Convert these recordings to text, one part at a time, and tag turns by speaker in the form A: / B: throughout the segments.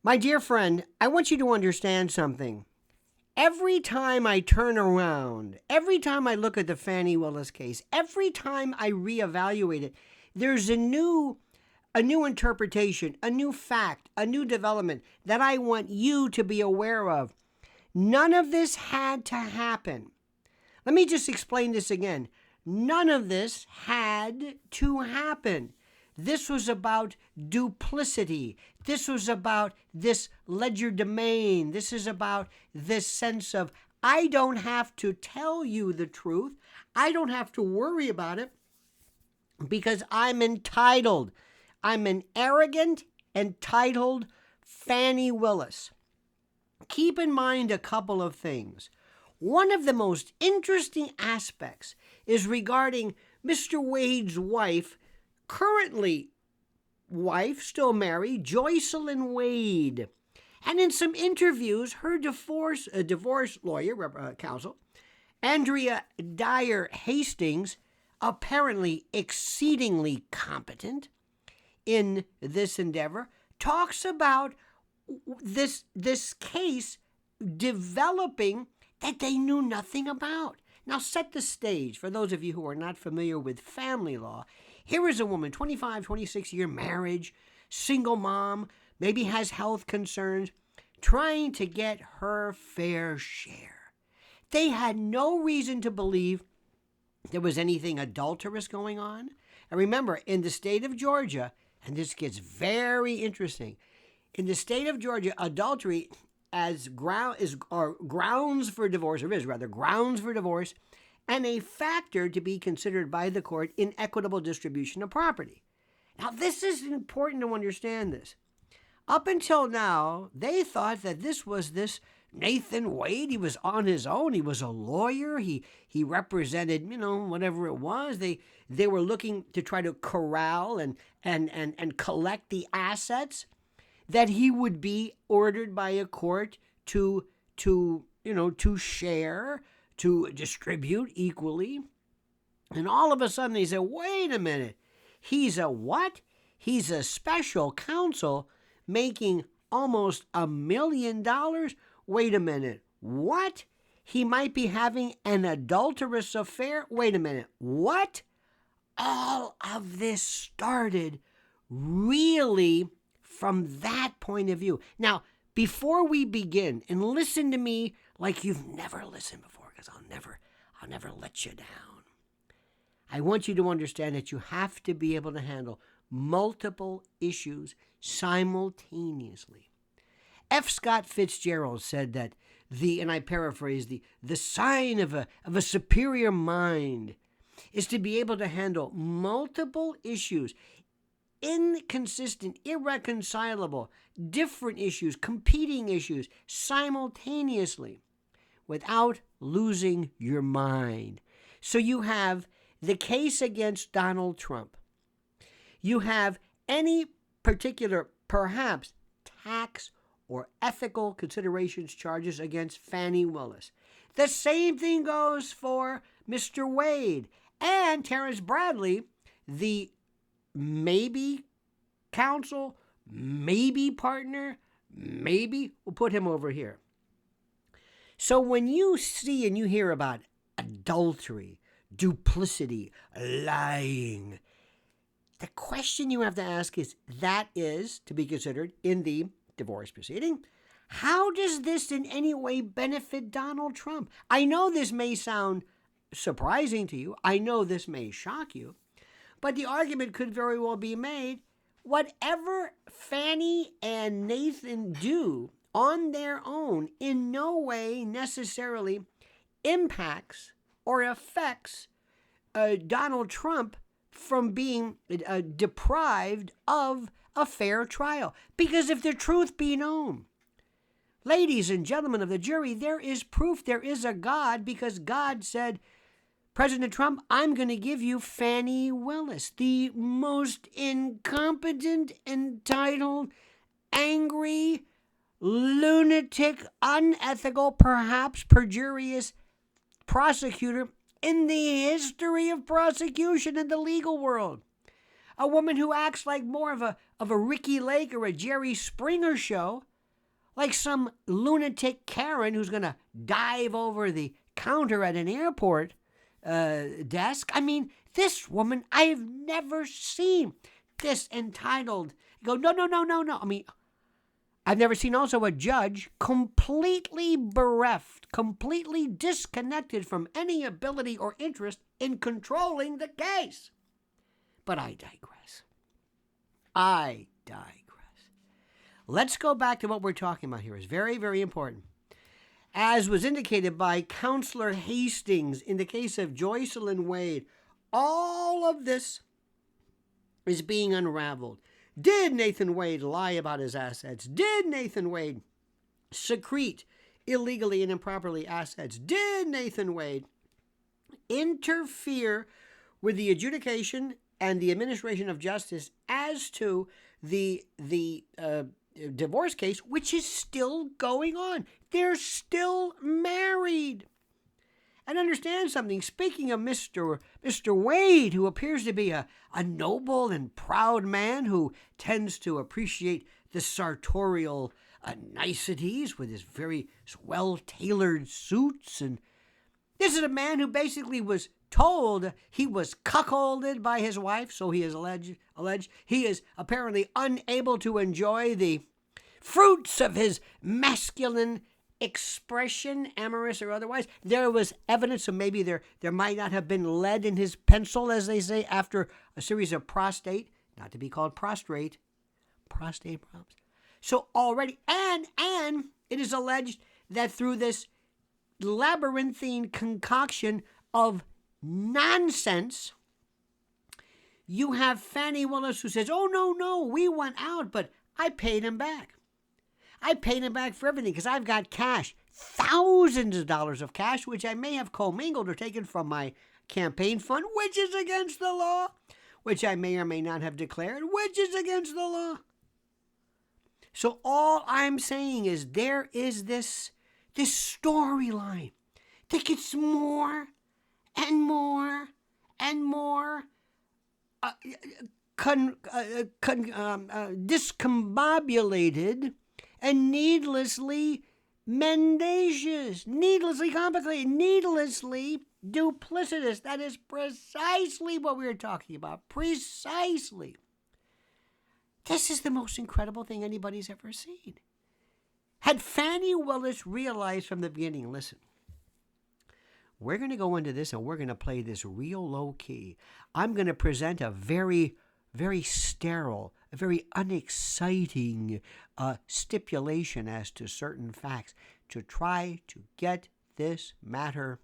A: My dear friend, I want you to understand something. Every time I turn around, every time I look at the Fani Willis case, every time I reevaluate it, there's a new interpretation, a new fact, a new development that I want you to be aware of. None of this had to happen. Let me just explain this again. None of this had to happen. This was about duplicity. This was about this legerdemain. This is about this sense of, I don't have to tell you the truth. I don't have to worry about it because I'm entitled. I'm an arrogant, entitled Fani Willis. Keep in mind a couple of things. One of the most interesting aspects is regarding Mr. Wade's wife, currently wife, still married, Joycelyn Wade. And in some interviews, her divorce lawyer, counsel, Andrea Dyer Hastings, apparently exceedingly competent in this endeavor, talks about this case developing that they knew nothing about. Now, set the stage for those of you who are not familiar with family law. Here is a woman, 25, 26-year marriage, single mom, maybe has health concerns, trying to get her fair share. They had no reason to believe there was anything adulterous going on. And remember, in the state of Georgia, and this gets very interesting, in the state of Georgia, adultery as grounds for divorce, and a factor to be considered by the court in equitable distribution of property. Now, this is important to understand this. Up until now, they thought that this Nathan Wade. He was on his own. He was a lawyer. He represented, whatever it was. They were looking to try to corral and collect the assets that he would be ordered by a court to share, to distribute equally. And all of a sudden they said, wait a minute, he's a what? He's a special counsel making almost $1 million? Wait a minute, what? He might be having an adulterous affair? Wait a minute, what? All of this started really from that point of view. Now, before we begin, and listen to me like you've never listened before, because I'll never let you down. I want you to understand that you have to be able to handle multiple issues simultaneously. F. Scott Fitzgerald said that and I paraphrase, the sign of a superior mind is to be able to handle multiple issues, inconsistent, irreconcilable, different issues, competing issues simultaneously without losing your mind. So you have the case against Donald Trump. You have any particular, perhaps, tax or ethical considerations charges against Fani Willis. The same thing goes for Mr. Wade and Terrence Bradley, the maybe counsel, maybe partner, maybe we'll put him over here. So when you see and you hear about adultery, duplicity, lying, the question you have to ask is to be considered in the divorce proceeding. How does this in any way benefit Donald Trump? I know this may sound surprising to you. I know this may shock you. But the argument could very well be made, whatever Fani and Nathan do on their own in no way necessarily impacts or affects Donald Trump from being deprived of a fair trial. Because if the truth be known, ladies and gentlemen of the jury, there is proof there is a God, because God said, President Trump, I'm going to give you Fani Willis, the most incompetent, entitled, angry, lunatic, unethical, perhaps perjurious prosecutor in the history of prosecution in the legal world. A woman who acts like more of a Ricky Lake or a Jerry Springer show like some lunatic Karen who's going to dive over the counter at an airport desk. I mean, this woman I've never seen. This entitled, go, no. I mean, I've never seen also a judge completely bereft, completely disconnected from any ability or interest in controlling the case. But I digress. Let's go back to what we're talking about here. It's very, very important. As was indicated by Counselor Hastings in the case of Joycelyn Wade, all of this is being unraveled. Did Nathan Wade lie about his assets? Did Nathan Wade secrete illegally and improperly assets? Did Nathan Wade interfere with the adjudication and the administration of justice as to the divorce case, which is still going on? They're still married. And understand something. Speaking of Mr. Wade, who appears to be a noble and proud man who tends to appreciate the sartorial niceties with his very well-tailored suits. And this is a man who basically was told he was cuckolded by his wife, so he is alleged. He is apparently unable to enjoy the fruits of his masculine expression, amorous or otherwise. There was evidence, so maybe there might not have been lead in his pencil, as they say, after a series of prostate, not to be called prostate problems. So already, and it is alleged that through this labyrinthine concoction of nonsense, you have Fani Willis who says, oh, no, we went out, but I paid him back. I paid him back for everything because I've got cash, thousands of dollars of cash, which I may have commingled or taken from my campaign fund, which is against the law, which I may or may not have declared, which is against the law. So all I'm saying is there is this storyline that gets more and more and more discombobulated and needlessly mendacious, needlessly complicated, needlessly duplicitous. That is precisely what we are talking about. Precisely. This is the most incredible thing anybody's ever seen. Had Fani Willis realized from the beginning, listen, we're going to go into this and we're going to play this real low key. I'm going to present a very, very sterile, a very unexciting stipulation as to certain facts to try to get this matter,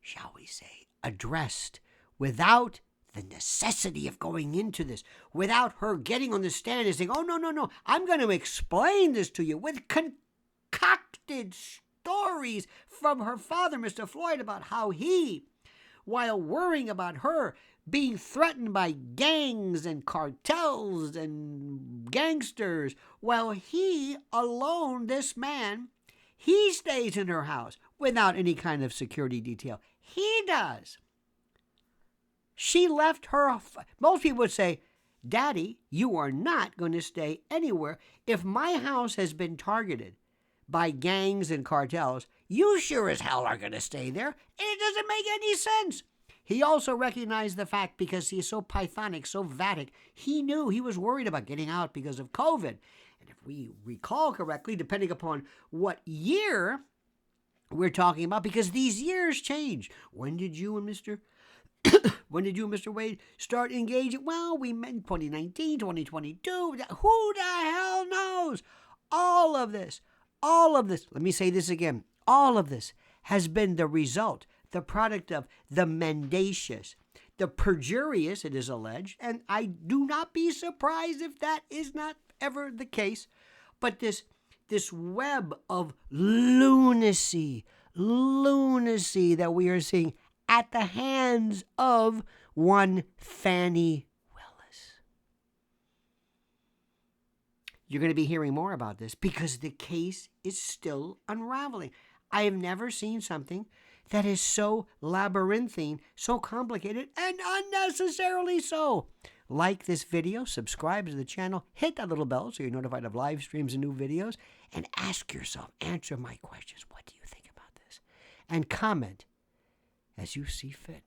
A: shall we say, addressed without the necessity of going into this, without her getting on the stand and saying, oh, no, I'm going to explain this to you with concocted stories from her father, Mr. Floyd, about how he, while worrying about her being threatened by gangs and cartels and gangsters, while he alone, this man, he stays in her house without any kind of security detail. He does. She left her. Most people would say, Daddy, you are not going to stay anywhere. If my house has been targeted by gangs and cartels, you sure as hell are going to stay there. It doesn't make any sense. He also recognized the fact, because he is so pythonic, so vatic, he knew he was worried about getting out because of COVID. And if we recall correctly, depending upon what year we're talking about, because these years change. When did you and Mr. Wade start engaging? Well, we met in 2019, 2022. Who the hell knows? All of this, let me say this again, all of this has been the result, the product of the mendacious, the perjurious, it is alleged, and I do not be surprised if that is not ever the case, but this web of lunacy that we are seeing at the hands of one Fani Willis. You're going to be hearing more about this because the case is still unraveling. I have never seen something that is so labyrinthine, so complicated, and unnecessarily so. like this video, subscribe to the channel, hit that little bell so you're notified of live streams and new videos, and ask yourself, answer my questions. What do you think about this? And comment as you see fit.